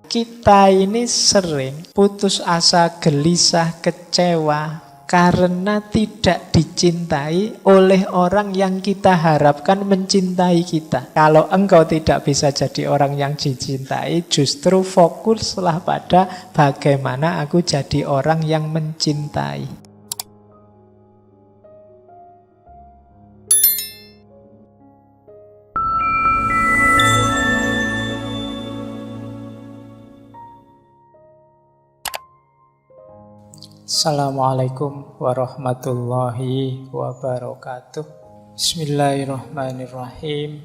Kita ini sering putus asa, gelisah, kecewa karena tidak dicintai oleh orang yang kita harapkan mencintai kita. Kalau engkau tidak bisa jadi orang yang dicintai, justru fokuslah pada bagaimana aku jadi orang yang mencintai. Assalamualaikum warahmatullahi wabarakatuh. Bismillahirrahmanirrahim.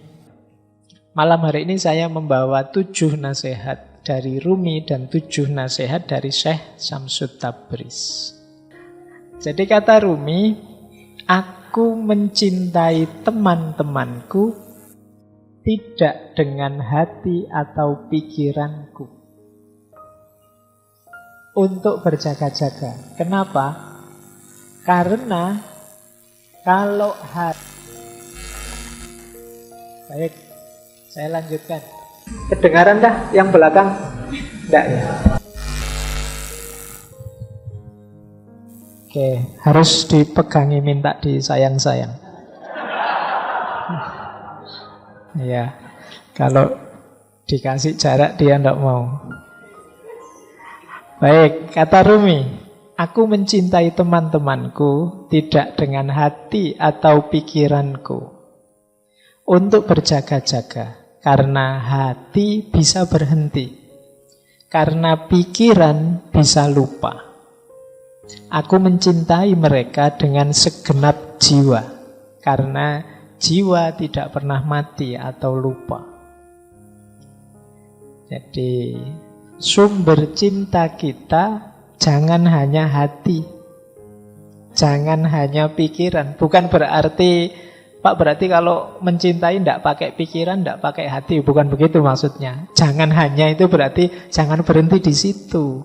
Malam hari ini saya membawa 7 nasihat dari Rumi dan 7 nasihat dari Syekh Syamsut Tabriz. Jadi kata Rumi, aku mencintai teman-temanku tidak dengan hati atau pikiranku. Untuk berjaga-jaga. Kenapa? Karena kalau baik, saya lanjutkan. Kedengaran dah yang belakang? Enggak ya? Oke, harus dipegangi, minta disayang-sayang. Ya, kalau dikasih jarak dia enggak mau. Baik, kata Rumi, aku mencintai teman-temanku tidak dengan hati atau pikiranku. Untuk berjaga-jaga, karena hati bisa berhenti, karena pikiran bisa lupa. Aku mencintai mereka dengan segenap jiwa, karena jiwa tidak pernah mati atau lupa. Jadi sumber cinta kita jangan hanya hati, jangan hanya pikiran. Bukan berarti, Pak, berarti kalau mencintai tidak pakai pikiran, tidak pakai hati. Bukan begitu maksudnya. Jangan hanya itu berarti jangan berhenti di situ.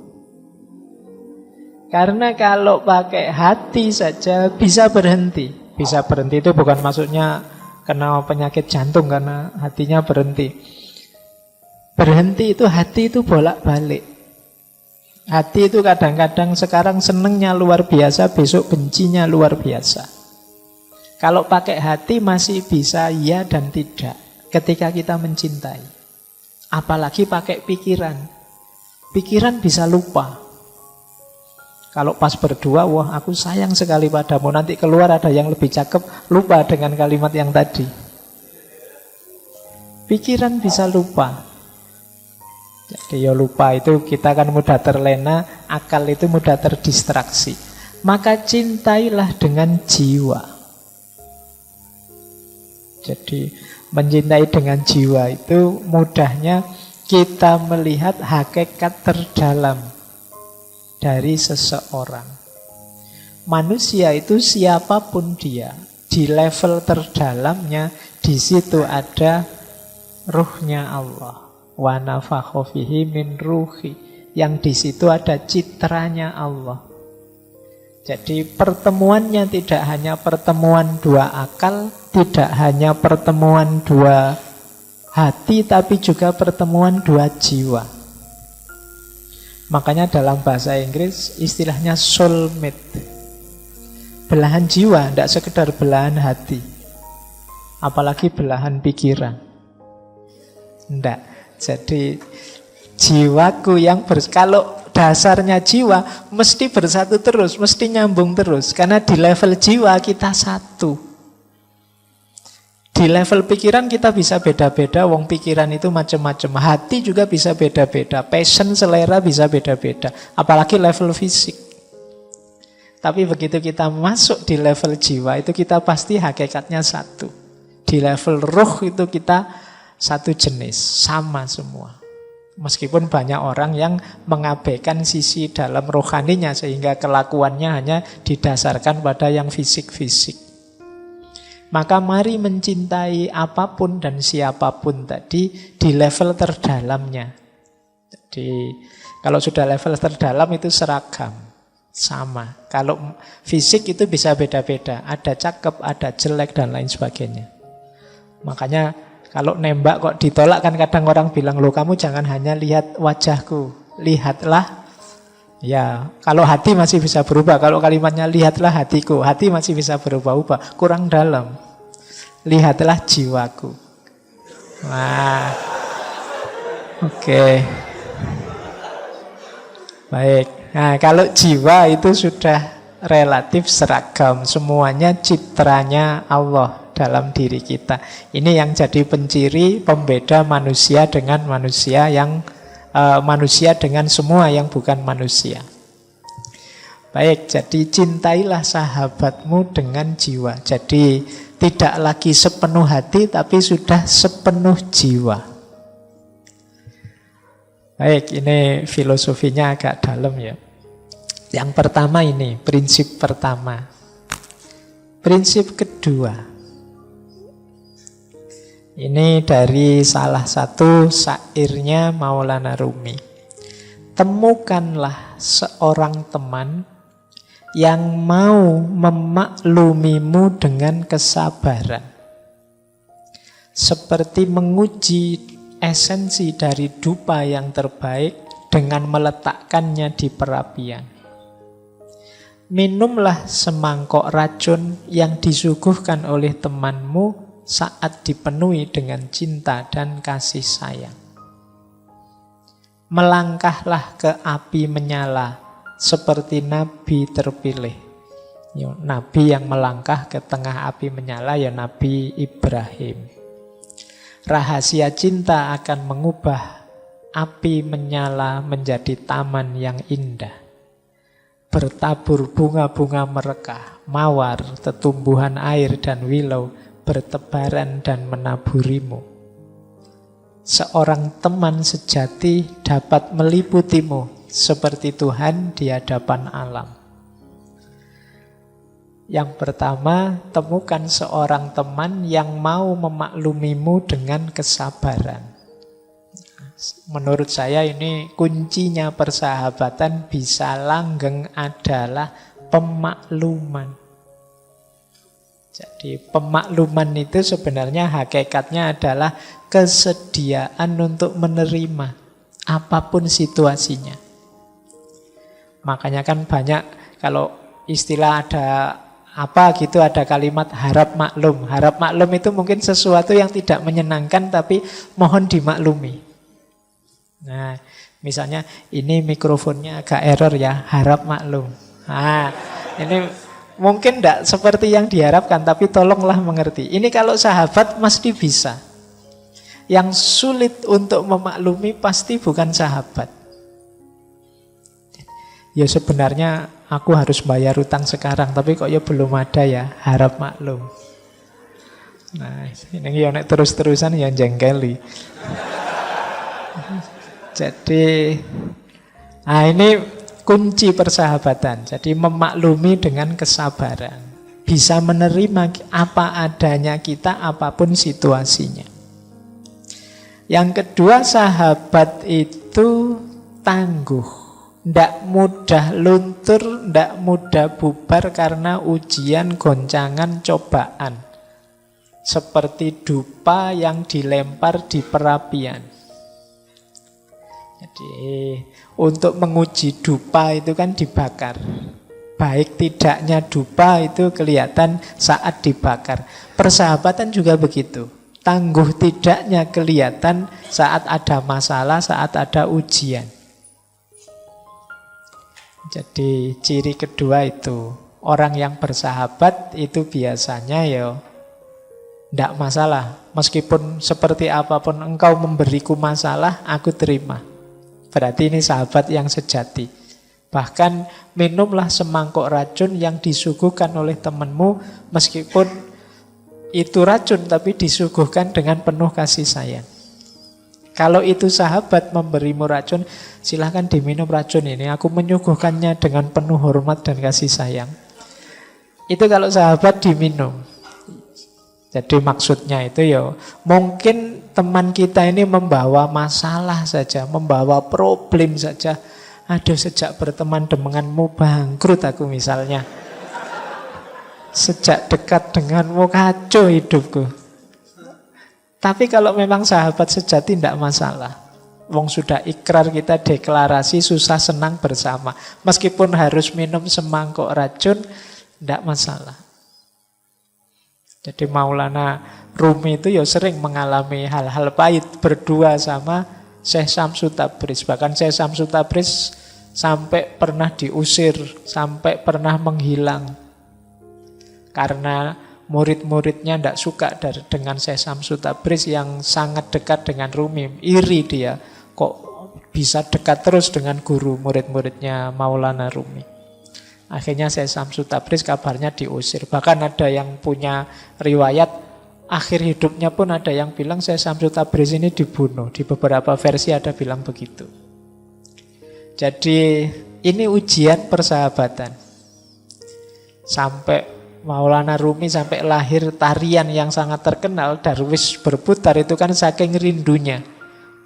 Karena kalau pakai hati saja bisa berhenti. Bisa berhenti itu bukan maksudnya kena penyakit jantung karena hatinya berhenti. Berhenti itu, hati itu bolak-balik. Hati itu kadang-kadang sekarang senengnya luar biasa, besok bencinya luar biasa. Kalau pakai hati masih bisa ya dan tidak ketika kita mencintai. Apalagi pakai pikiran. Pikiran bisa lupa. Kalau pas berdua, wah aku sayang sekali padamu, nanti keluar ada yang lebih cakep, lupa dengan kalimat yang tadi. Pikiran bisa lupa. Jadi ya lupa itu kita kan mudah terlena, akal itu mudah terdistraksi. Maka cintailah dengan jiwa. Jadi mencintai dengan jiwa itu mudahnya kita melihat hakikat terdalam dari seseorang. Manusia itu siapapun dia, di level terdalamnya, di situ ada ruhnya Allah. Wa nafakha fihi min ruhi, yang di situ ada citranya Allah. Jadi pertemuannya tidak hanya pertemuan dua akal, tidak hanya pertemuan dua hati, tapi juga pertemuan dua jiwa. Makanya dalam bahasa Inggris istilahnya soulmate. Belahan jiwa, tidak sekedar belahan hati. Apalagi belahan pikiran. Tidak. Jadi jiwaku yang kalau dasarnya jiwa mesti bersatu terus, mesti nyambung terus. Karena di level jiwa kita satu. Di level pikiran kita bisa beda-beda, wong pikiran itu macam-macam. Hati juga bisa beda-beda, passion, selera bisa beda-beda. Apalagi level fisik. Tapi begitu kita masuk di level jiwa, itu kita pasti hakikatnya satu. Di level ruh itu kita satu jenis, sama semua. Meskipun banyak orang yang mengabaikan sisi dalam rohaninya, sehingga kelakuannya hanya didasarkan pada yang fisik-fisik. Maka mari mencintai apapun dan siapapun tadi di level terdalamnya. Jadi kalau sudah level terdalam itu seragam, sama. Kalau fisik itu bisa beda-beda, ada cakep, ada jelek dan lain sebagainya. Makanya Kalau nembak kok ditolak kan kadang orang bilang, loh kamu jangan hanya lihat wajahku, lihatlah. Ya, kalau hati masih bisa berubah. Kalau kalimatnya lihatlah hatiku, hati masih bisa berubah-ubah. Kurang dalam. Lihatlah jiwaku. Wah, oke. Baik. Nah, kalau jiwa itu sudah relatif seragam. Semuanya citranya Allah dalam diri kita. Ini yang jadi penciri pembeda manusia dengan manusia yang manusia dengan semua yang bukan manusia. Baik, jadi cintailah sahabatmu dengan jiwa. Jadi tidak lagi sepenuh hati tapi sudah sepenuh jiwa. Baik, ini filosofinya agak dalam ya. Yang pertama ini, prinsip pertama. Prinsip kedua. Ini dari salah satu syairnya Maulana Rumi. Temukanlah seorang teman yang mau memaklumimu dengan kesabaran. Seperti menguji esensi dari dupa yang terbaik dengan meletakkannya di perapian. Minumlah semangkok racun yang disuguhkan oleh temanmu saat dipenuhi dengan cinta dan kasih sayang. Melangkahlah ke api menyala seperti Nabi terpilih. Nabi yang melangkah ke tengah api menyala ya Nabi Ibrahim. Rahasia cinta akan mengubah api menyala menjadi taman yang indah. Bertabur bunga-bunga merekah, mawar, tetumbuhan air dan wilau bertebaran dan menaburimu. Seorang teman sejati dapat meliputimu seperti Tuhan di hadapan alam. Yang pertama, temukan seorang teman yang mau memaklumimu dengan kesabaran. Menurut saya ini kuncinya persahabatan bisa langgeng adalah pemakluman. Jadi pemakluman itu sebenarnya hakikatnya adalah kesediaan untuk menerima apapun situasinya. Makanya kan banyak kalau istilah ada apa gitu ada kalimat harap maklum. Harap maklum itu mungkin sesuatu yang tidak menyenangkan tapi mohon dimaklumi. Nah, misalnya ini mikrofonnya agak error ya, harap maklum. Nah, ini mungkin tidak seperti yang diharapkan, tapi tolonglah mengerti. Ini kalau sahabat mesti bisa. Yang sulit untuk memaklumi pasti bukan sahabat. Ya sebenarnya aku harus bayar utang sekarang, tapi kok ya belum ada ya, harap maklum. Nah, ini ya terus-terusan yang jengkeli. Jadi, nah ini kunci persahabatan. Jadi memaklumi dengan kesabaran. Bisa menerima apa adanya kita apapun situasinya. Yang kedua, sahabat itu tangguh. Tidak mudah luntur, tidak mudah bubar karena ujian, goncangan, cobaan. Seperti dupa yang dilempar di perapian. Jadi untuk menguji dupa itu kan dibakar. Baik tidaknya dupa itu kelihatan saat dibakar. Persahabatan juga begitu. Tangguh tidaknya kelihatan saat ada masalah, saat ada ujian. Jadi ciri kedua itu, orang yang bersahabat itu biasanya ya tidak masalah. Meskipun seperti apapun engkau memberiku masalah, aku terima. Berarti ini sahabat yang sejati. Bahkan minumlah semangkok racun yang disuguhkan oleh temanmu, meskipun itu racun tapi disuguhkan dengan penuh kasih sayang. Kalau itu sahabat memberimu racun, silahkan diminum racun ini. Aku menyuguhkannya dengan penuh hormat dan kasih sayang. Itu kalau sahabat diminum. Jadi maksudnya itu ya, mungkin teman kita ini membawa masalah saja, membawa problem saja. Aduh, sejak berteman denganmu bangkrut aku misalnya. Sejak dekat denganmu kacau hidupku. Tapi kalau memang sahabat sejati tidak masalah. Wong sudah ikrar, kita deklarasi, susah senang bersama. Meskipun harus minum semangkok racun, tidak masalah. Jadi Maulana Rumi itu ya sering mengalami hal-hal pahit berdua sama Syekh Syamsul Tabriz. Bahkan Syekh Syamsul Tabriz sampai pernah diusir, sampai pernah menghilang. Karena murid-muridnya tidak suka dengan Syekh Syamsul Tabriz yang sangat dekat dengan Rumi. Iri dia, kok bisa dekat terus dengan guru murid-muridnya Maulana Rumi. Akhirnya Syekh Syamsul Tabriz kabarnya diusir. Bahkan ada yang punya riwayat, akhir hidupnya pun ada yang bilang Syekh Syamsul Tabriz ini dibunuh. Di beberapa versi ada bilang begitu. Jadi ini ujian persahabatan. Sampai Maulana Rumi sampai lahir tarian yang sangat terkenal, Darwis berputar, itu kan saking rindunya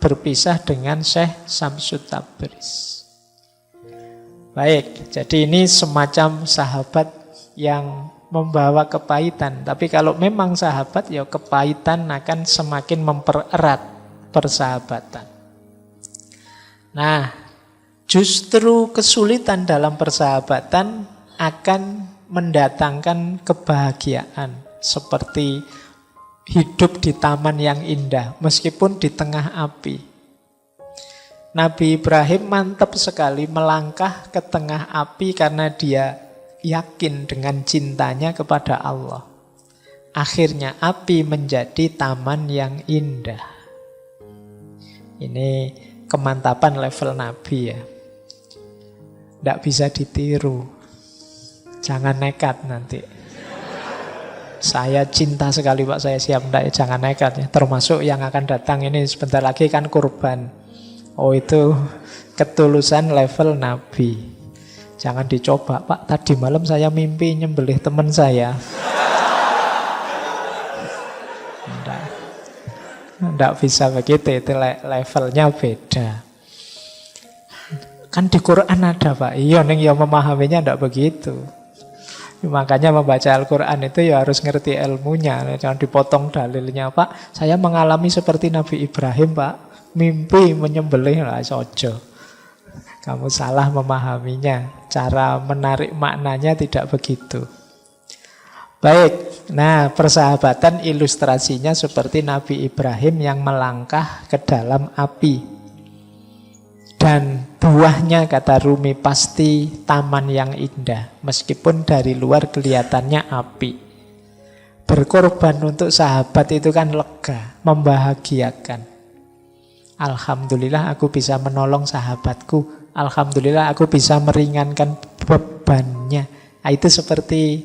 berpisah dengan Syekh Syamsul Tabriz. Baik, jadi ini semacam sahabat yang membawa kepahitan. Tapi kalau memang sahabat, ya kepahitan akan semakin mempererat persahabatan. Nah, justru kesulitan dalam persahabatan akan mendatangkan kebahagiaan. Seperti hidup di taman yang indah, meskipun di tengah api. Nabi Ibrahim mantap sekali melangkah ke tengah api karena dia yakin dengan cintanya kepada Allah. Akhirnya api menjadi taman yang indah. Ini kemantapan level Nabi ya. Tidak bisa ditiru. Jangan nekat nanti. Saya cinta sekali Pak, saya siap. Tidak, jangan nekat ya. Termasuk yang akan datang ini sebentar lagi kan kurban. Oh, itu ketulusan level Nabi. Jangan dicoba, Pak, tadi malam saya mimpi nyembelih teman saya. Tidak bisa begitu, itu levelnya beda. Kan di Quran ada, Pak. Iya, yang memahaminya tidak begitu. Makanya membaca Al-Quran itu ya harus ngerti ilmunya. Jangan dipotong dalilnya, Pak. Saya mengalami seperti Nabi Ibrahim, Pak. Mimpi menyembelih, lah sojo. Kamu salah memahaminya. Cara menarik maknanya tidak begitu. Baik, nah persahabatan ilustrasinya seperti Nabi Ibrahim yang melangkah ke dalam api. Dan buahnya, kata Rumi, pasti taman yang indah. Meskipun dari luar kelihatannya api. Berkorban untuk sahabat itu kan lega, membahagiakan. Alhamdulillah aku bisa menolong sahabatku. Alhamdulillah aku bisa meringankan bebannya. Nah, itu seperti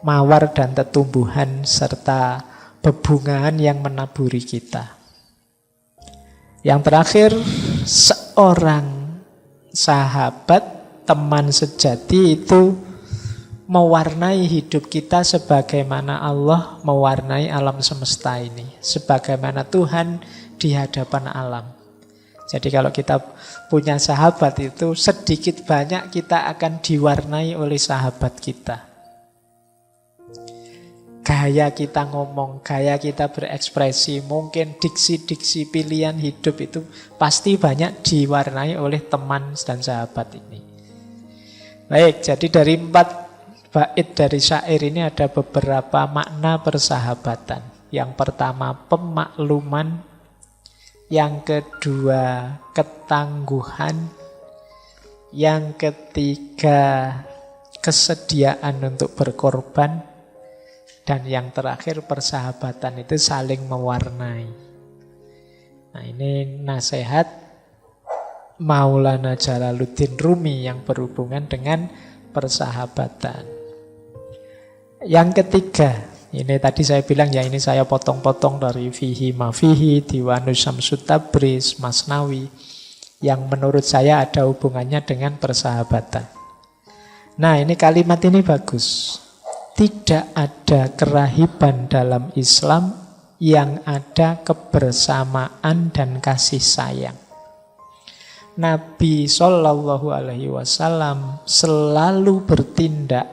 mawar dan tetumbuhan serta bebungaan yang menaburi kita. Yang terakhir, seorang sahabat, teman sejati itu mewarnai hidup kita sebagaimana Allah mewarnai alam semesta ini. Sebagaimana Tuhan di hadapan alam. Jadi kalau kita punya sahabat itu sedikit banyak kita akan diwarnai oleh sahabat kita. Gaya kita ngomong, gaya kita berekspresi, mungkin diksi-diksi pilihan hidup itu pasti banyak diwarnai oleh teman dan sahabat ini. Baik, jadi dari 4 bait dari syair ini ada beberapa makna persahabatan. Yang pertama pemakluman, yang kedua ketangguhan, yang ketiga kesediaan untuk berkorban, dan yang terakhir persahabatan itu saling mewarnai. Nah, ini nasihat Maulana Jalaluddin Rumi yang berhubungan dengan persahabatan. Yang ketiga, ini tadi saya bilang ya, ini saya potong-potong dari Fihi Mafihi, Diwanus Syamsul Tabriz, Masnawi, yang menurut saya ada hubungannya dengan persahabatan. Nah, ini kalimat ini bagus. Tidak ada kerahiban dalam Islam yang ada kebersamaan dan kasih sayang. Nabi SAW selalu bertindak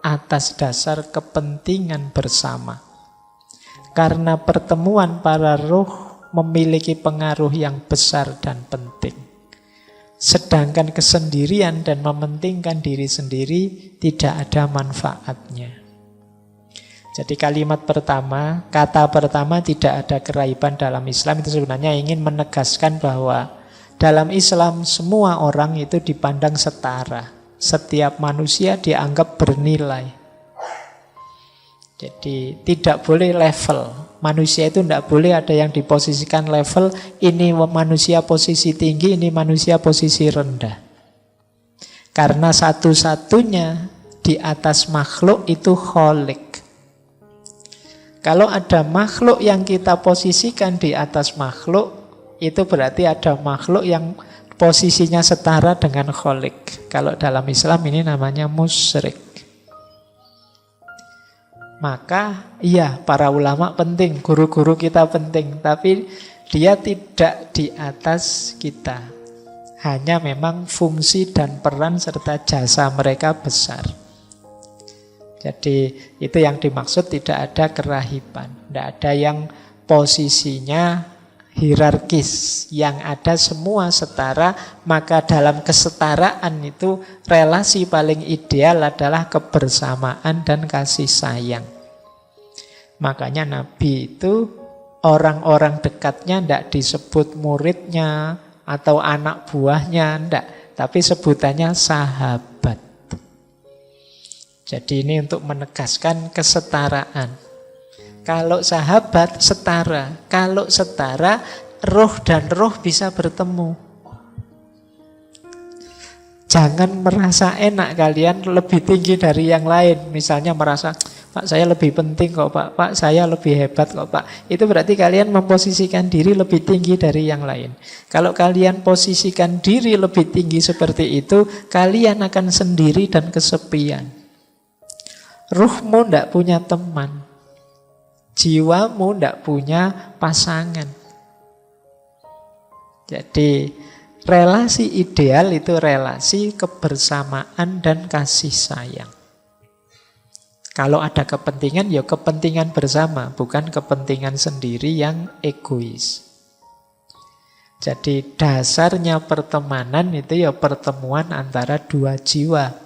atas dasar kepentingan bersama. Karena pertemuan para ruh memiliki pengaruh yang besar dan penting. Sedangkan kesendirian dan mementingkan diri sendiri tidak ada manfaatnya. Jadi kalimat pertama, kata pertama tidak ada keraiban dalam Islam itu sebenarnya ingin menegaskan bahwa dalam Islam semua orang itu dipandang setara. Setiap manusia dianggap bernilai. Jadi tidak boleh level. Manusia itu tidak boleh ada yang diposisikan level, ini manusia posisi tinggi, ini manusia posisi rendah. Karena satu-satunya di atas makhluk itu Khalik. Kalau ada makhluk yang kita posisikan di atas makhluk, itu berarti ada makhluk yang posisinya setara dengan Khalik. Kalau dalam Islam ini namanya musyrik. Maka iya, para ulama penting, guru-guru kita penting, tapi dia tidak di atas kita. Hanya memang fungsi dan peran serta jasa mereka besar. Jadi itu yang dimaksud tidak ada kerahiban. Tidak ada yang posisinya hierarkis. Yang ada semua setara. Maka dalam kesetaraan itu relasi paling ideal adalah kebersamaan dan kasih sayang. Makanya Nabi itu orang-orang dekatnya tidak disebut muridnya atau anak buahnya, tidak. Tapi sebutannya sahabat. Jadi ini untuk menegaskan kesetaraan. Kalau sahabat setara, kalau setara roh dan roh bisa bertemu. Jangan merasa enak kalian lebih tinggi dari yang lain. Misalnya merasa, Pak saya lebih penting kok Pak, Pak saya lebih hebat kok Pak. Itu berarti kalian memposisikan diri lebih tinggi dari yang lain. Kalau kalian posisikan diri lebih tinggi seperti itu, kalian akan sendiri dan kesepian. Ruhmu tidak punya teman. Jiwamu tidak punya pasangan. Jadi relasi ideal itu relasi kebersamaan dan kasih sayang. Kalau ada kepentingan, ya kepentingan bersama, bukan kepentingan sendiri yang egois. Jadi dasarnya pertemanan itu ya pertemuan antara dua jiwa.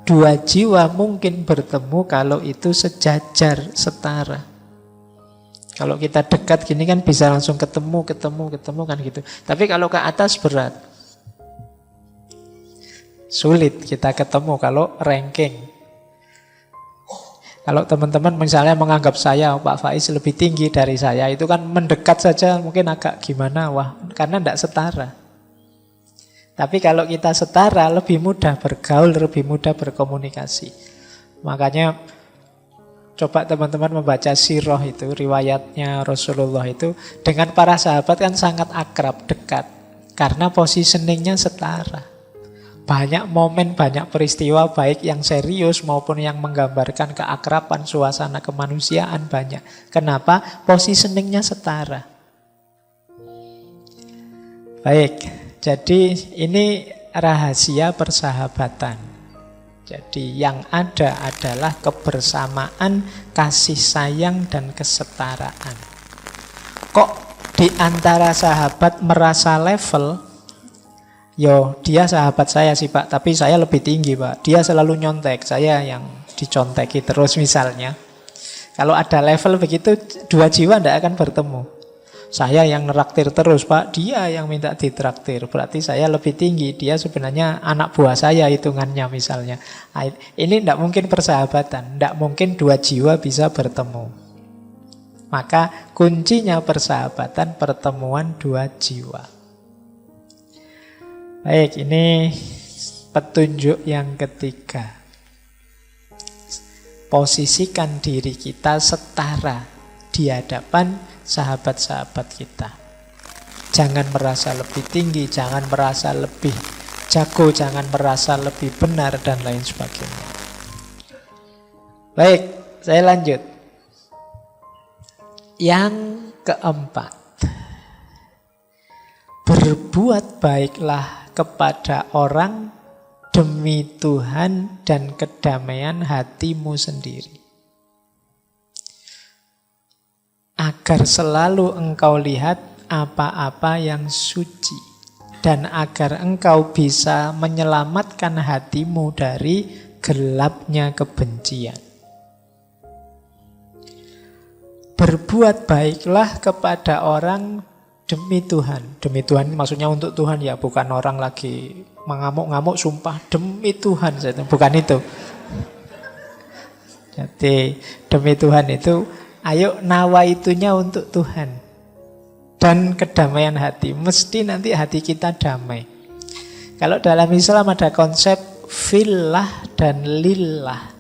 Dua jiwa mungkin bertemu kalau itu sejajar, setara. Kalau kita dekat gini kan bisa langsung ketemu kan gitu. Tapi kalau ke atas berat. Sulit kita ketemu kalau ranking. Kalau teman-teman misalnya menganggap saya, Pak Faiz lebih tinggi dari saya, itu kan mendekat saja mungkin agak gimana, karena tidak setara. Tapi kalau kita setara, lebih mudah bergaul, lebih mudah berkomunikasi. Makanya coba teman-teman membaca sirah itu, riwayatnya Rasulullah itu, dengan para sahabat kan sangat akrab, dekat. Karena positioningnya setara. Banyak momen, banyak peristiwa, baik yang serius maupun yang menggambarkan keakraban, suasana kemanusiaan banyak. Kenapa? Positioningnya setara. Baik. Jadi ini rahasia persahabatan. Jadi yang ada adalah kebersamaan, kasih sayang, dan kesetaraan. Kok di antara sahabat merasa level? Yo, dia sahabat saya sih Pak, tapi saya lebih tinggi Pak. Dia selalu nyontek, saya yang diconteki terus misalnya. Kalau ada level begitu, dua jiwa tidak akan bertemu. Saya yang neraktir terus Pak, dia yang minta ditraktir. Berarti saya lebih tinggi, dia sebenarnya anak buah saya hitungannya misalnya. Ini tidak mungkin persahabatan, tidak mungkin dua jiwa bisa bertemu. Maka kuncinya persahabatan, pertemuan dua jiwa. Baik, ini petunjuk yang ketiga. Posisikan diri kita setara di hadapan sahabat-sahabat kita. Jangan merasa lebih tinggi, jangan merasa lebih jago, jangan merasa lebih benar, dan lain sebagainya. Baik, saya lanjut. Yang keempat, berbuat baiklah kepada orang demi Tuhan dan kedamaian hatimu sendiri. agar selalu engkau lihat apa-apa yang suci, dan agar engkau bisa menyelamatkan hatimu dari gelapnya kebencian. Berbuat baiklah kepada orang demi Tuhan. Demi Tuhan maksudnya untuk Tuhan ya, bukan orang lagi mengamuk-ngamuk sumpah demi Tuhan, bukan itu. Jadi demi Tuhan itu, ayo nawaitunya untuk Tuhan. Dan kedamaian hati, mesti nanti hati kita damai. Kalau dalam Islam ada konsep fillah dan lillah.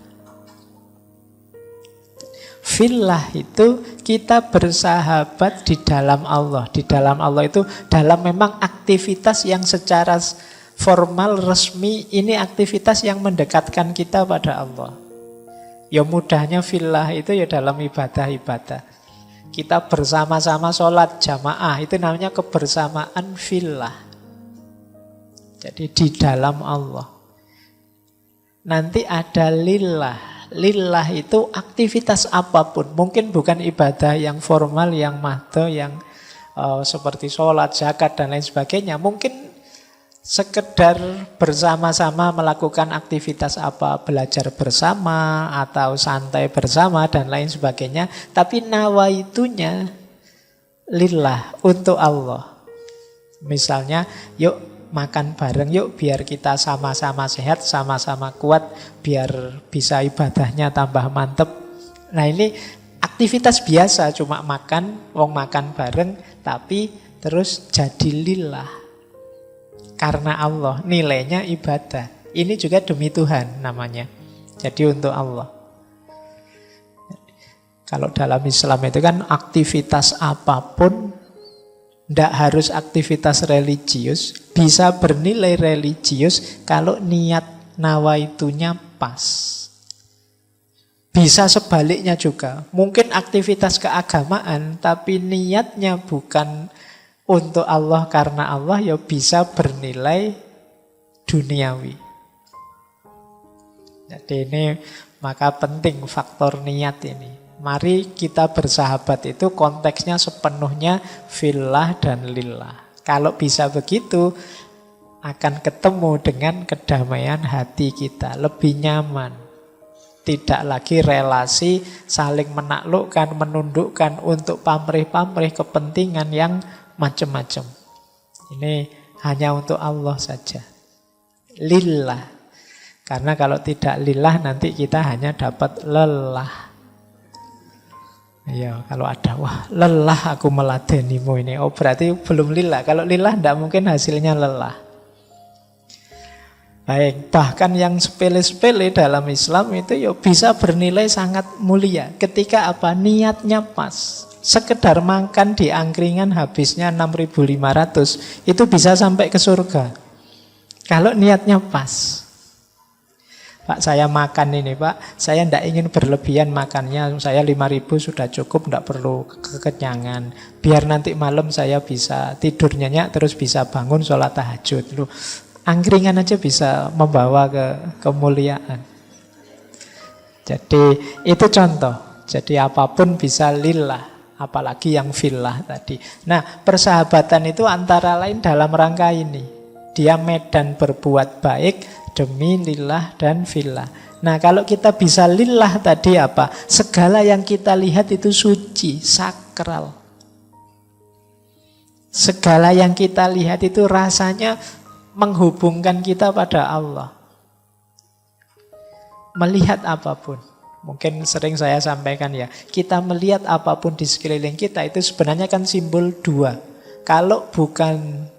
Fillah itu kita bersahabat di dalam Allah. Di dalam Allah itu dalam memang aktivitas yang secara formal, resmi, ini aktivitas yang mendekatkan kita pada Allah. Ya mudahnya fillah itu ya dalam ibadah-ibadah. Kita bersama-sama sholat jamaah, itu namanya kebersamaan fillah. Jadi di dalam Allah. Nanti ada lillah. Lillah itu aktivitas apapun. Mungkin bukan ibadah yang formal, yang mahdo, yang seperti sholat, zakat, dan lain sebagainya. Mungkin sekedar bersama-sama melakukan aktivitas apa, belajar bersama, atau santai bersama, dan lain sebagainya. Tapi nawaitunya lillah, untuk Allah. Misalnya, yuk makan bareng yuk, biar kita sama-sama sehat, sama-sama kuat, biar bisa ibadahnya tambah mantep. Nah ini aktivitas biasa, cuma makan, wong makan bareng, tapi terus jadi lillah. Karena Allah, nilainya ibadah. Ini juga demi Tuhan namanya. Jadi untuk Allah. Kalau dalam Islam itu kan aktivitas apapun, tidak harus aktivitas religius, bisa bernilai religius kalau niat nawaitunya pas. Bisa sebaliknya juga. Mungkin aktivitas keagamaan, tapi niatnya bukan untuk Allah karena Allah, ya bisa bernilai duniawi. Jadi ini maka penting faktor niat ini. Mari kita bersahabat itu konteksnya sepenuhnya fillah dan lillah. Kalau bisa begitu, akan ketemu dengan kedamaian hati kita, lebih nyaman. Tidak lagi relasi saling menaklukkan, menundukkan untuk pamrih-pamrih kepentingan yang macam-macam. Ini hanya untuk Allah saja. Lillah. Karena kalau tidak lillah nanti kita hanya dapat lelah. Ya, kalau ada, wah lelah aku meladenimu ini. Oh berarti belum lillah. Kalau lillah tidak mungkin hasilnya lelah. Baik, bahkan yang sepele-sepele dalam Islam itu ya bisa bernilai sangat mulia. Ketika apa? Niatnya pas. Sekedar makan di angkringan habisnya 6.500, itu bisa sampai ke surga. Kalau niatnya pas. Pak, saya makan ini Pak, saya tidak ingin berlebihan makannya, saya 5.000 sudah cukup, tidak perlu kekenyangan. Biar nanti malam saya bisa tidur nyenyak, terus bisa bangun sholat tahajud. Loh, angkringan aja bisa membawa ke kemuliaan. Jadi itu contoh. Jadi apapun bisa lillah, apalagi yang fillah tadi. Nah, persahabatan itu antara lain dalam rangka ini. Dia medan berbuat baik demi lillah dan fillah. Nah, kalau kita bisa lillah tadi apa? Segala yang kita lihat itu suci, sakral. Segala yang kita lihat itu rasanya menghubungkan kita pada Allah. Melihat apapun. Mungkin sering saya sampaikan ya, kita melihat apapun di sekeliling kita itu sebenarnya kan simbol dua. Kalau bukan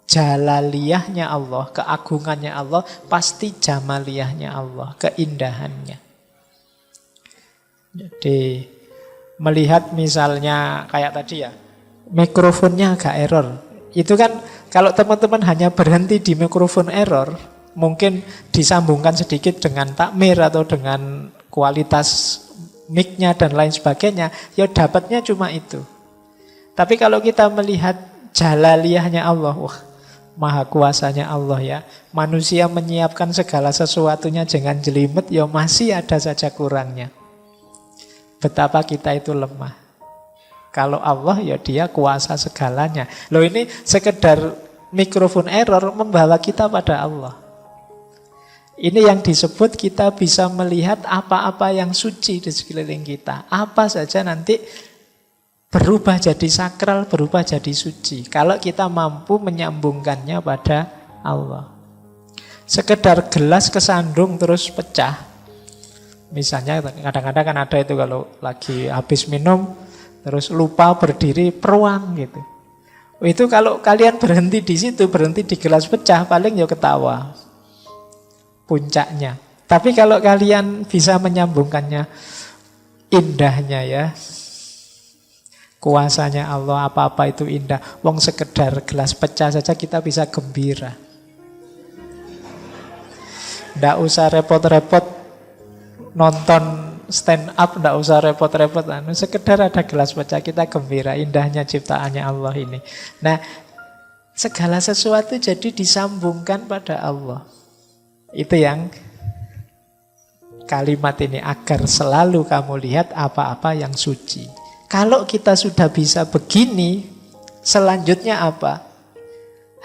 jalaliyahnya Allah, keagungannya Allah, pasti jamaliyahnya Allah, keindahannya. Jadi melihat misalnya kayak tadi ya, mikrofonnya agak error. Itu kan kalau teman-teman hanya berhenti di mikrofon error, mungkin disambungkan sedikit dengan takmir atau dengan kualitas mic-nya dan lain sebagainya, ya dapatnya cuma itu. Tapi kalau kita melihat jalaliyahnya Allah, wah, maha kuasanya Allah ya. Manusia menyiapkan segala sesuatunya dengan jelimet, ya masih ada saja kurangnya. Betapa kita itu lemah. Kalau Allah ya dia kuasa segalanya. Loh ini sekedar mikrofon error membawa kita pada Allah. Ini yang disebut kita bisa melihat apa-apa yang suci di sekeliling kita. Apa saja nanti berubah jadi sakral, berubah jadi suci. Kalau kita mampu menyambungkannya pada Allah. Sekedar gelas kesandung terus pecah. Misalnya kadang-kadang kan ada itu kalau lagi habis minum terus lupa berdiri peruang gitu. Itu kalau kalian berhenti di situ, berhenti di gelas pecah, paling ya ketawa. Puncaknya. Tapi kalau kalian bisa menyambungkannya, indahnya ya. Kuasanya Allah, apa-apa itu indah. Wong sekedar gelas pecah saja kita bisa gembira. Nggak usah repot-repot nonton stand up, nggak usah repot-repot. Sekedar ada gelas pecah kita gembira. Indahnya ciptaannya Allah ini. Nah, segala sesuatu jadi disambungkan pada Allah. Itu yang kalimat ini, agar selalu kamu lihat apa-apa yang suci. Kalau kita sudah bisa begini, selanjutnya apa?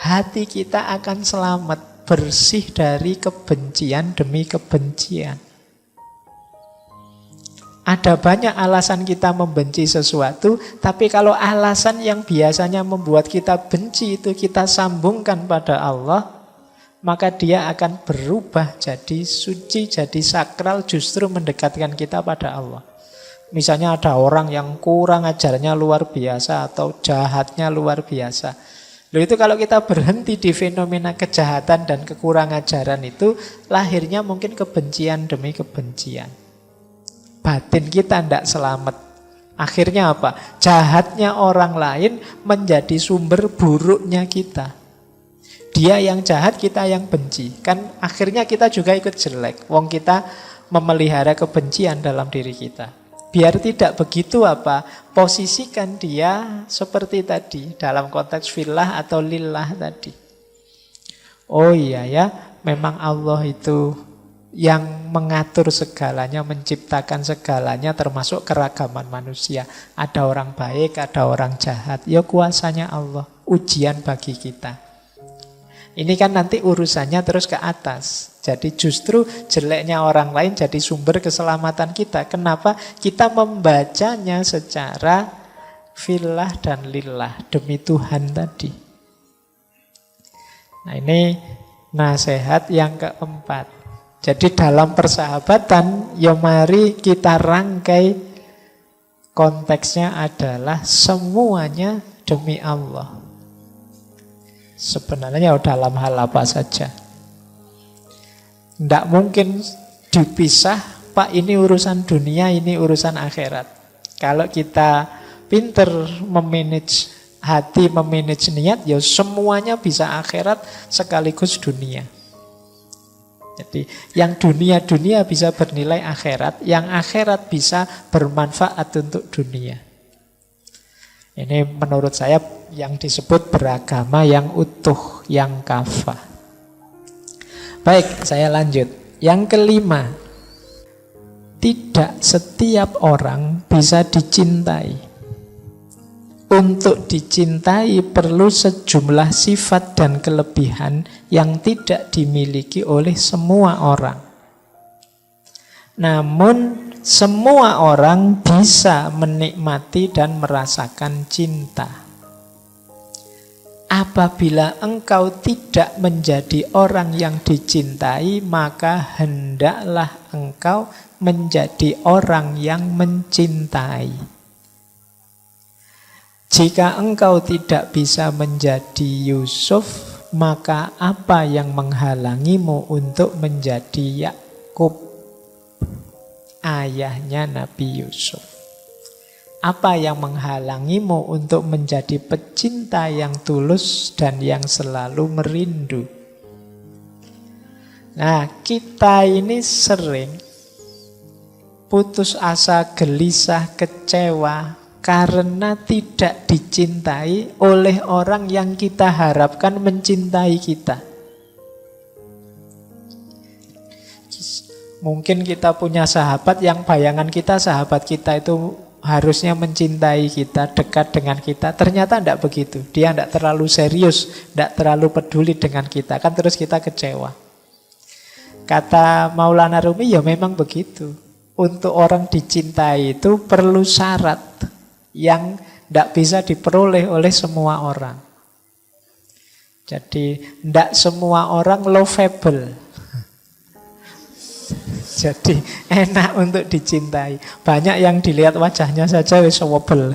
Hati kita akan selamat, bersih dari kebencian demi kebencian. Ada banyak alasan kita membenci sesuatu, tapi kalau alasan yang biasanya membuat kita benci itu kita sambungkan pada Allah, maka dia akan berubah jadi suci, jadi sakral, justru mendekatkan kita pada Allah. Misalnya ada orang yang kurang ajarnya luar biasa atau jahatnya luar biasa. Loh itu kalau kita berhenti di fenomena kejahatan dan kekurang ajaran itu, lahirnya mungkin kebencian demi kebencian. Batin kita tidak selamat. Akhirnya apa? Jahatnya orang lain menjadi sumber buruknya kita. Dia yang jahat, kita yang benci. Kan akhirnya kita juga ikut jelek. Wong kita memelihara kebencian dalam diri kita. Biar tidak begitu apa? Posisikan dia seperti tadi. Dalam konteks fillah atau lillah tadi. Oh iya ya, memang Allah itu yang mengatur segalanya, menciptakan segalanya, termasuk keragaman manusia. Ada orang baik, ada orang jahat. Ya kuasanya Allah. Ujian bagi kita. Ini kan nanti urusannya terus ke atas. Jadi justru jeleknya orang lain jadi sumber keselamatan kita. Kenapa? Kita membacanya secara fillah dan lillah, demi Tuhan tadi. Nah ini nasihat yang keempat. Jadi dalam persahabatan, ya mari kita rangkai konteksnya adalah semuanya demi Allah. Sebenarnya dalam hal apa saja. Tidak mungkin dipisah, Pak ini urusan dunia, ini urusan akhirat. Kalau kita pinter memanage hati, memanage niat, ya semuanya bisa akhirat sekaligus dunia. Jadi yang dunia-dunia bisa bernilai akhirat, yang akhirat bisa bermanfaat untuk dunia. Ini menurut saya yang disebut beragama yang utuh, yang kafah. Baik, saya lanjut. Yang kelima, tidak setiap orang bisa dicintai. Untuk dicintai perlu sejumlah sifat dan kelebihan yang tidak dimiliki oleh semua orang. Namun semua orang bisa menikmati dan merasakan cinta. Apabila engkau tidak menjadi orang yang dicintai, maka hendaklah engkau menjadi orang yang mencintai. Jika engkau tidak bisa menjadi Yusuf, maka apa yang menghalangimu untuk menjadi Yakub, ayahnya Nabi Yusuf? Apa yang menghalangimu untuk menjadi pecinta yang tulus dan yang selalu merindu? Nah, kita ini sering putus asa, gelisah, kecewa karena tidak dicintai oleh orang yang kita harapkan mencintai kita. Mungkin kita punya sahabat yang bayangan kita, sahabat kita itu harusnya mencintai kita, dekat dengan kita. Ternyata tidak begitu. Dia tidak terlalu serius, tidak terlalu peduli dengan kita. Kan terus kita kecewa. Kata Maulana Rumi, ya memang begitu. Untuk orang dicintai itu perlu syarat yang tidak bisa diperoleh oleh semua orang. Jadi tidak semua orang lovable. Jadi enak untuk dicintai. Banyak yang dilihat wajahnya saja wis wobel.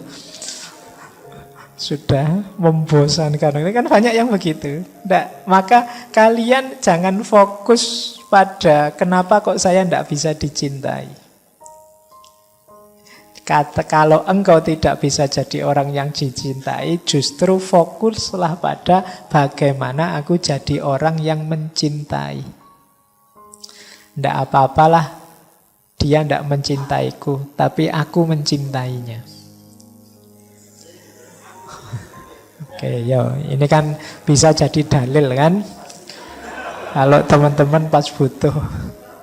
Sudah membosankan. Ini kan banyak yang begitu. Nggak, maka kalian jangan fokus pada kenapa kok saya tidak bisa dicintai. Kalau engkau tidak bisa jadi orang yang dicintai, justru fokuslah pada bagaimana aku jadi orang yang mencintai. Tidak apa-apalah dia tidak mencintaiku, tapi aku mencintainya. Oke, yo, ini kan bisa jadi dalil kan? Kalau teman-teman pas butuh.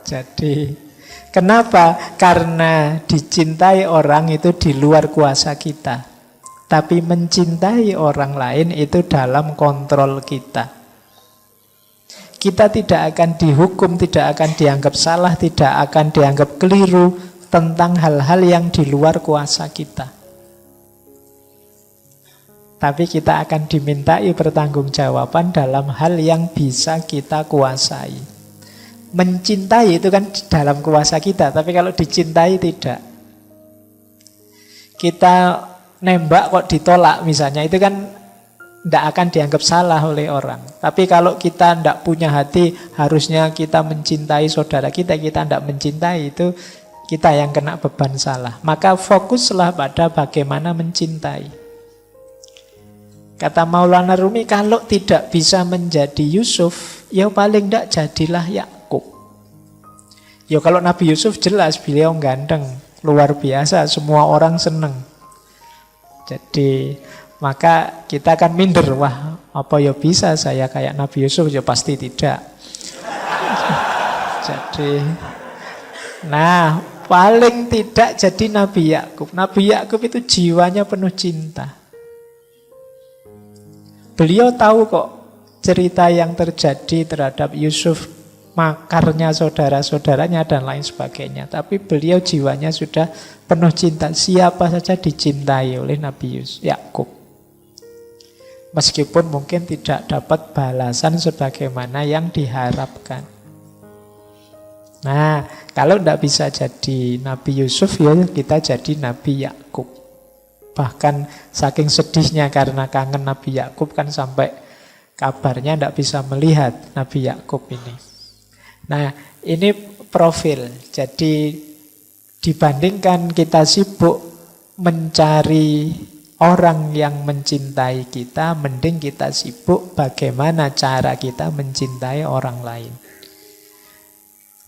Jadi, kenapa? Karena dicintai orang itu di luar kuasa kita. Tapi mencintai orang lain itu dalam kontrol kita. Kita tidak akan dihukum, tidak akan dianggap salah, tidak akan dianggap keliru tentang hal-hal yang di luar kuasa kita. Tapi kita akan dimintai pertanggungjawaban dalam hal yang bisa kita kuasai. Mencintai itu kan dalam kuasa kita, tapi kalau dicintai tidak. Kita nembak kok ditolak misalnya, itu kan tidak akan dianggap salah oleh orang. Tapi kalau kita tidak punya hati, harusnya kita mencintai saudara kita tidak mencintai, itu kita yang kena beban salah. Maka fokuslah pada bagaimana mencintai. Kata Maulana Rumi, kalau tidak bisa menjadi Yusuf, ya paling tidak jadilah Yakub. Ya kalau Nabi Yusuf jelas beliau ganteng, luar biasa, semua orang senang. Jadi maka kita akan minder, wah apa ya bisa saya kayak Nabi Yusuf? Ya pasti tidak. Jadi, nah paling tidak jadi Nabi Yakub. Nabi Yakub itu jiwanya penuh cinta. Beliau tahu kok cerita yang terjadi terhadap Yusuf, makarnya saudara-saudaranya dan lain sebagainya. Tapi beliau jiwanya sudah penuh cinta. Siapa saja dicintai oleh Nabi Yakub. Meskipun mungkin tidak dapat balasan sebagaimana yang diharapkan. Nah, kalau tidak bisa jadi Nabi Yusuf, ya kita jadi Nabi Yakub. Bahkan saking sedihnya karena kangen Nabi Yakub kan sampai kabarnya tidak bisa melihat Nabi Yakub ini. Nah, ini profil. Jadi dibandingkan kita sibuk mencari orang yang mencintai kita, mending kita sibuk bagaimana cara kita mencintai orang lain.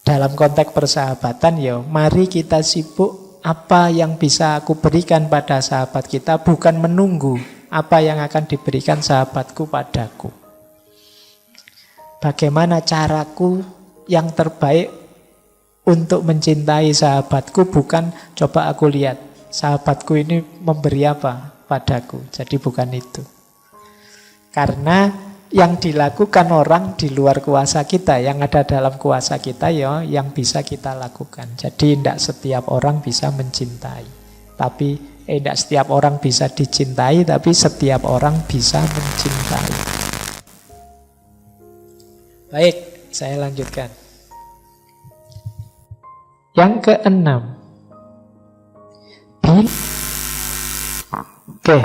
Dalam konteks persahabatan, ya, mari kita sibuk apa yang bisa aku berikan pada sahabat kita, bukan menunggu apa yang akan diberikan sahabatku padaku. Bagaimana caraku yang terbaik untuk mencintai sahabatku, bukan coba aku lihat sahabatku ini memberi apa padaku. Jadi bukan itu. Karena yang dilakukan orang di luar kuasa kita, yang ada dalam kuasa kita, ya yang bisa kita lakukan. Jadi tidak setiap orang bisa mencintai. Tapi tidak setiap orang bisa dicintai, tapi setiap orang bisa mencintai. Baik, saya lanjutkan. Yang keenam. Oke,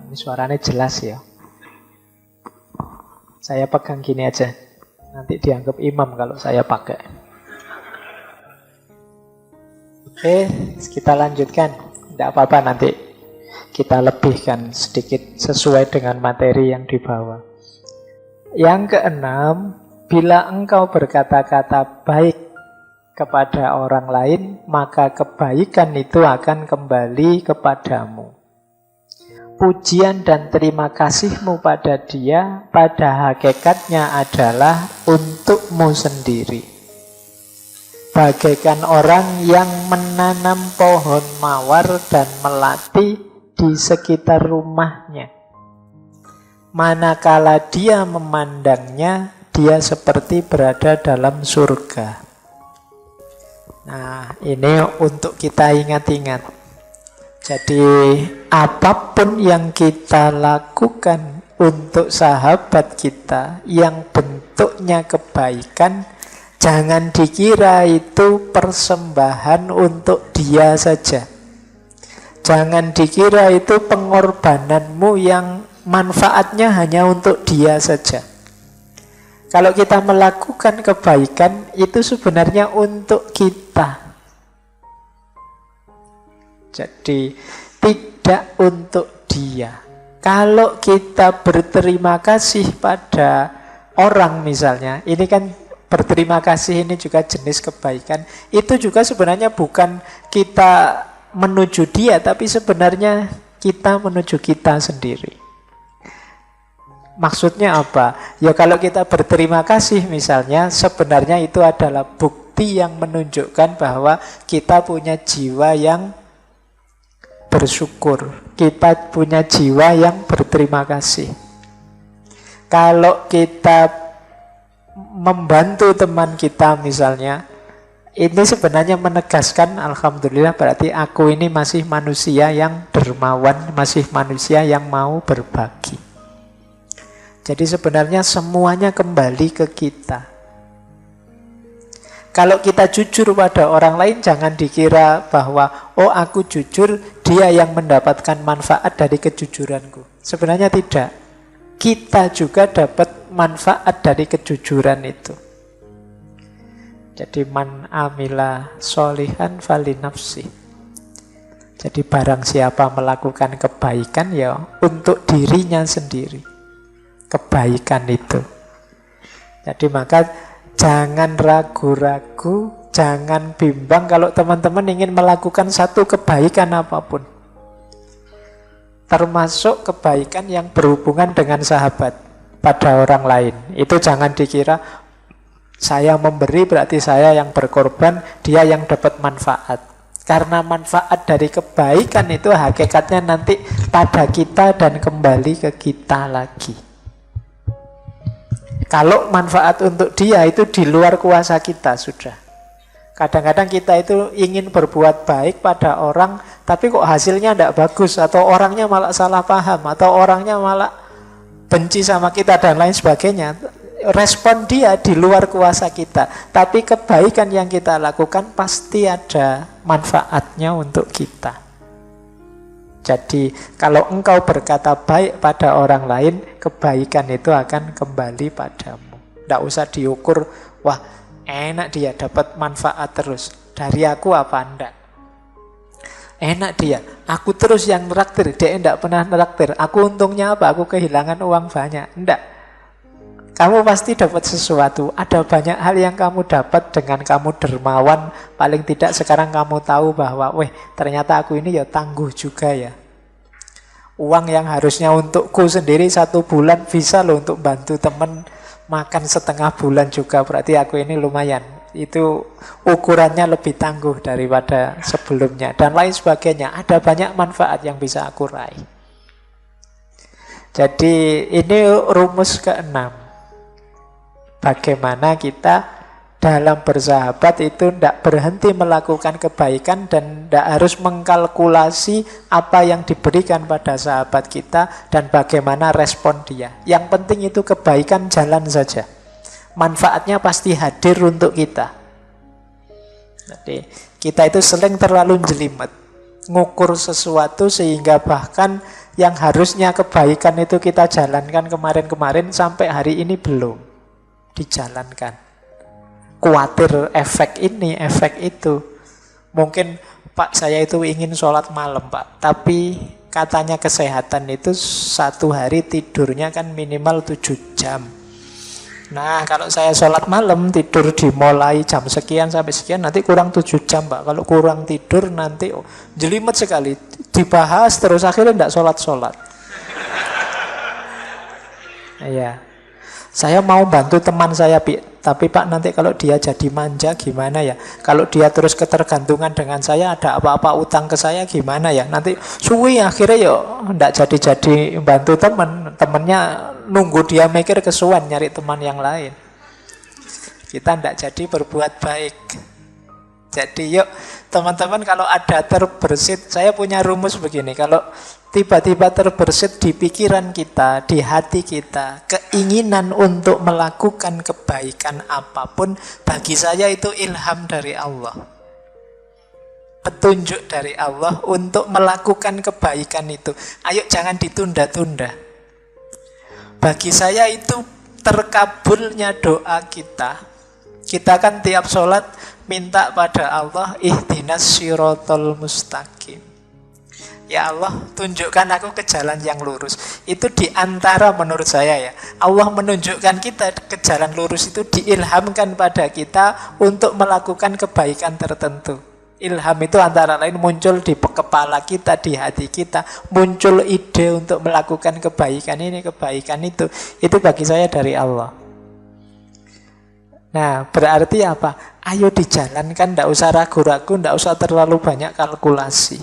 ini suaranya jelas ya. Saya pegang gini aja. Nanti dianggap imam kalau saya pakai. Oke, kita lanjutkan. Tidak apa-apa, nanti kita lebihkan sedikit sesuai dengan materi yang dibawa. Yang keenam, bila engkau berkata-kata baik kepada orang lain, maka kebaikan itu akan kembali kepadamu. Pujian dan terima kasihmu pada dia pada hakikatnya adalah untukmu sendiri. bagaikan orang yang menanam pohon mawar dan melati di sekitar rumahnya. Manakala dia memandangnya, dia seperti berada dalam surga. Nah, ini untuk kita ingat-ingat. Jadi, apapun yang kita lakukan untuk sahabat kita yang bentuknya kebaikan, jangan dikira itu persembahan untuk dia saja. Jangan dikira itu pengorbananmu yang manfaatnya hanya untuk dia saja. Kalau kita melakukan kebaikan, itu sebenarnya untuk kita. Jadi, tidak untuk dia. Kalau kita berterima kasih pada orang misalnya, ini kan berterima kasih ini juga jenis kebaikan. Itu juga sebenarnya bukan kita menuju dia, tapi sebenarnya kita menuju kita sendiri. Maksudnya apa? Ya kalau kita berterima kasih misalnya, sebenarnya itu adalah bukti yang menunjukkan bahwa kita punya jiwa yang bersyukur. Kita punya jiwa yang berterima kasih. Kalau kita membantu teman kita misalnya, ini sebenarnya menegaskan alhamdulillah berarti aku ini masih manusia yang dermawan, masih manusia yang mau berbagi. Jadi sebenarnya semuanya kembali ke kita. Kalau kita jujur pada orang lain, jangan dikira bahwa oh aku jujur, dia yang mendapatkan manfaat dari kejujuranku. Sebenarnya tidak. Kita juga dapat manfaat dari kejujuran itu. Jadi man amila sholihan falinafsi. Jadi barang siapa melakukan kebaikan ya untuk dirinya sendiri. Kebaikan itu. Jadi maka jangan ragu-ragu, jangan bimbang kalau teman-teman ingin melakukan satu kebaikan apapun. Termasuk kebaikan yang berhubungan dengan sahabat pada orang lain. Itu jangan dikira saya memberi berarti saya yang berkorban, dia yang dapat manfaat. Karena manfaat dari kebaikan itu hakikatnya nanti pada kita dan kembali ke kita lagi. Kalau manfaat untuk dia itu di luar kuasa kita sudah. Kadang-kadang kita itu ingin berbuat baik pada orang, tapi kok hasilnya tidak bagus, atau orangnya malah salah paham, atau orangnya malah benci sama kita dan lain sebagainya. Respon dia di luar kuasa kita. Tapi kebaikan yang kita lakukan pasti ada manfaatnya untuk kita. Jadi kalau engkau berkata baik pada orang lain, kebaikan itu akan kembali padamu. Tidak usah diukur, wah enak dia dapat manfaat terus. Dari aku apa enggak? Enak dia, aku terus yang neraktir, dia tidak pernah neraktir. Aku untungnya apa? Aku kehilangan uang banyak. Enggak. Kamu pasti dapat sesuatu. Ada banyak hal yang kamu dapat dengan kamu dermawan. Paling tidak sekarang kamu tahu bahwa ternyata aku ini ya tangguh juga ya. Uang yang harusnya untukku sendiri 1 bulan bisa loh untuk bantu teman makan setengah bulan juga. Berarti aku ini lumayan. Itu ukurannya lebih tangguh daripada sebelumnya. Dan lain sebagainya. Ada banyak manfaat yang bisa aku raih. Jadi ini rumus ke-6. Bagaimana kita dalam bersahabat itu tidak berhenti melakukan kebaikan dan tidak harus mengkalkulasi apa yang diberikan pada sahabat kita dan bagaimana respon dia. Yang penting itu kebaikan jalan saja. Manfaatnya pasti hadir untuk kita. Jadi kita itu sering terlalu jelimet, ngukur sesuatu sehingga bahkan yang harusnya kebaikan itu kita jalankan kemarin-kemarin sampai hari ini belum dijalankan. Khawatir efek ini, efek itu. Mungkin Pak saya itu ingin sholat malam Pak, tapi katanya kesehatan itu 1 hari tidurnya kan minimal 7 jam. Nah kalau saya sholat malam tidur dimulai jam sekian sampai sekian, nanti kurang 7 jam Pak. Kalau kurang tidur nanti jelimet sekali. Dibahas terus akhirnya tidak sholat-sholat. Iya. Saya mau bantu teman saya, Tapi Pak, nanti kalau dia jadi manja gimana ya? Kalau dia terus ketergantungan dengan saya, ada apa-apa utang ke saya gimana ya? Nanti suwi akhirnya ya ndak jadi-jadi bantu temennya nunggu dia mikir kesuwen nyari teman yang lain. Kita ndak jadi berbuat baik. Jadi yuk teman-teman, kalau ada terbersit, saya punya rumus begini, kalau tiba-tiba terbersit di pikiran kita, di hati kita, keinginan untuk melakukan kebaikan apapun, bagi saya itu ilham dari Allah. Petunjuk dari Allah untuk melakukan kebaikan itu. Ayo jangan ditunda-tunda. Bagi saya itu terkabulnya doa kita. Kita kan tiap sholat minta pada Allah, ihdinas sirotol mustaqim. Ya Allah, tunjukkan aku ke jalan yang lurus. Itu diantara menurut saya ya, Allah menunjukkan kita ke jalan lurus itu diilhamkan pada kita untuk melakukan kebaikan tertentu. Ilham itu antara lain muncul di kepala kita, di hati kita, muncul ide untuk melakukan kebaikan ini, kebaikan itu. Itu bagi saya dari Allah. Nah, berarti apa? Ayo dijalankan, tidak usah ragu-ragu, tidak usah terlalu banyak kalkulasi.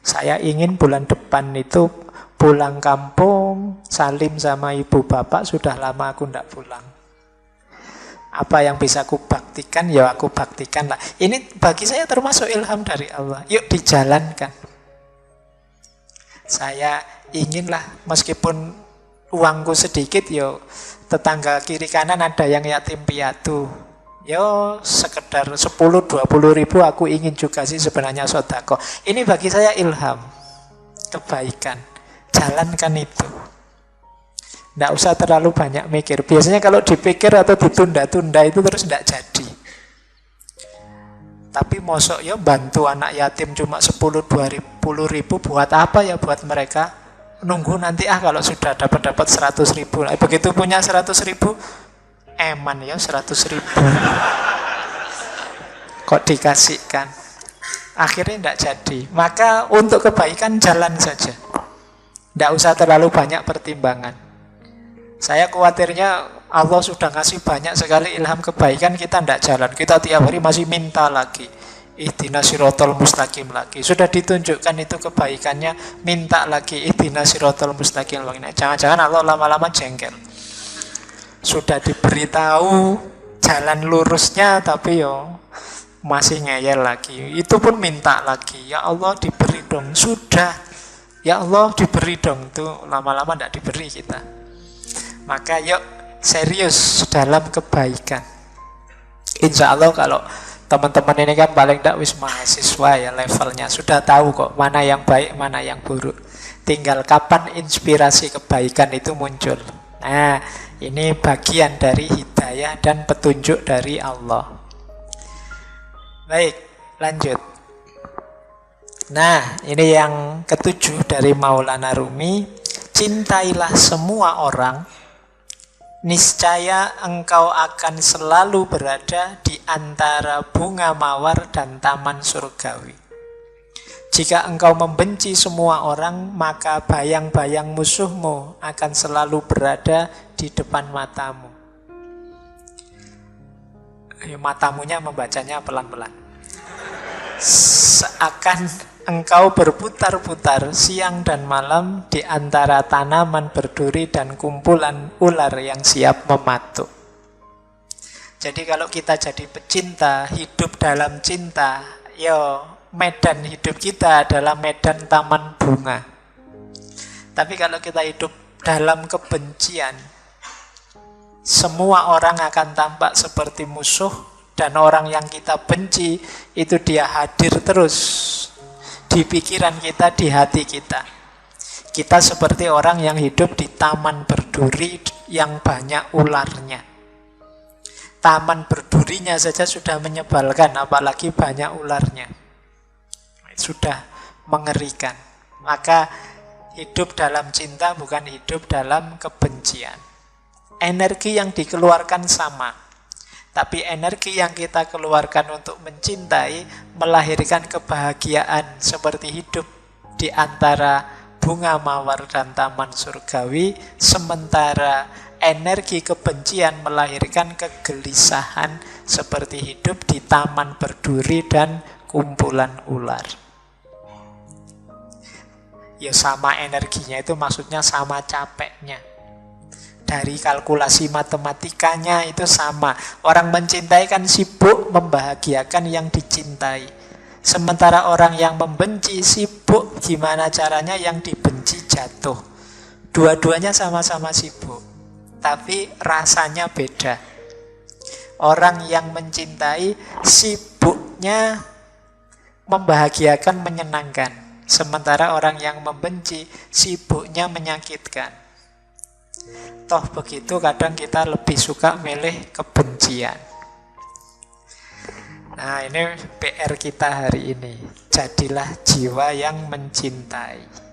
Saya ingin bulan depan itu pulang kampung, salim sama ibu bapak, sudah lama aku tidak pulang. Apa yang bisa aku baktikan, ya aku baktikan lah. Ini bagi saya termasuk ilham dari Allah. Yuk dijalankan. Saya inginlah meskipun uangku sedikit, yuk tetangga kiri kanan ada yang yatim piatu, yo sekedar 10-20 ribu aku ingin juga sih sebenarnya sodako. Ini bagi saya ilham, kebaikan. Jalankan itu. Tidak usah terlalu banyak mikir. Biasanya kalau dipikir atau ditunda-tunda itu terus tidak jadi. Tapi mosok ya bantu anak yatim cuma 10-20 ribu buat apa ya buat mereka? Nunggu nanti kalau sudah dapat 100 ribu. Begitu punya 100 ribu, eman ya 100 ribu. Kok dikasihkan? Akhirnya tidak jadi. Maka untuk kebaikan jalan saja. Tidak usah terlalu banyak pertimbangan. Saya khawatirnya Allah sudah ngasih banyak sekali ilham kebaikan, kita tidak jalan. Kita tiap hari masih minta lagi. Ihdinas sirotol mustaqim lagi. Sudah ditunjukkan itu kebaikannya, minta lagi ihdinas sirotol mustaqim lagi. Jangan-jangan Allah lama-lama jengkel. Sudah diberitahu jalan lurusnya, tapi yo masih ngeyel lagi. Itu pun minta lagi. Ya Allah diberi dong. Sudah. Ya Allah diberi dong. Itu lama-lama tidak diberi kita. Maka yuk serius dalam kebaikan. Insya Allah kalau teman-teman ini kan paling tidak wis mahasiswa ya levelnya, sudah tahu kok mana yang baik, mana yang buruk. Tinggal kapan inspirasi kebaikan itu muncul. Nah, ini bagian dari hidayah dan petunjuk dari Allah. Baik, lanjut. Nah, ini yang ketujuh dari Maulana Rumi. Cintailah semua orang, niscaya engkau akan selalu berada di antara bunga mawar dan taman surgawi. Jika engkau membenci semua orang, maka bayang-bayang musuhmu akan selalu berada di depan matamu. Matamunya membacanya pelan-pelan. Seakan engkau berputar-putar siang dan malam di antara tanaman berduri dan kumpulan ular yang siap mematuk. Jadi kalau kita jadi pecinta, hidup dalam cinta, medan hidup kita adalah medan taman bunga. Tapi kalau kita hidup dalam kebencian, semua orang akan tampak seperti musuh, dan orang yang kita benci itu dia hadir terus di pikiran kita, di hati kita. Kita seperti orang yang hidup di taman berduri yang banyak ularnya. Taman berdurinya saja sudah menyebalkan, apalagi banyak ularnya. Sudah mengerikan. Maka hidup dalam cinta bukan hidup dalam kebencian. Energi yang dikeluarkan sama, tapi energi yang kita keluarkan untuk mencintai melahirkan kebahagiaan seperti hidup di antara bunga mawar dan taman surgawi, sementara energi kebencian melahirkan kegelisahan seperti hidup di taman berduri dan kumpulan ular. Ya sama energinya itu maksudnya sama capeknya. Dari kalkulasi matematikanya itu sama. Orang mencintai kan sibuk membahagiakan yang dicintai. Sementara orang yang membenci sibuk gimana caranya yang dibenci jatuh. Dua-duanya sama-sama sibuk, tapi rasanya beda. Orang yang mencintai sibuknya membahagiakan, menyenangkan. Sementara orang yang membenci sibuknya menyakitkan. Toh begitu kadang kita lebih suka milih kebencian. Nah ini PR kita hari ini. Jadilah jiwa yang mencintai.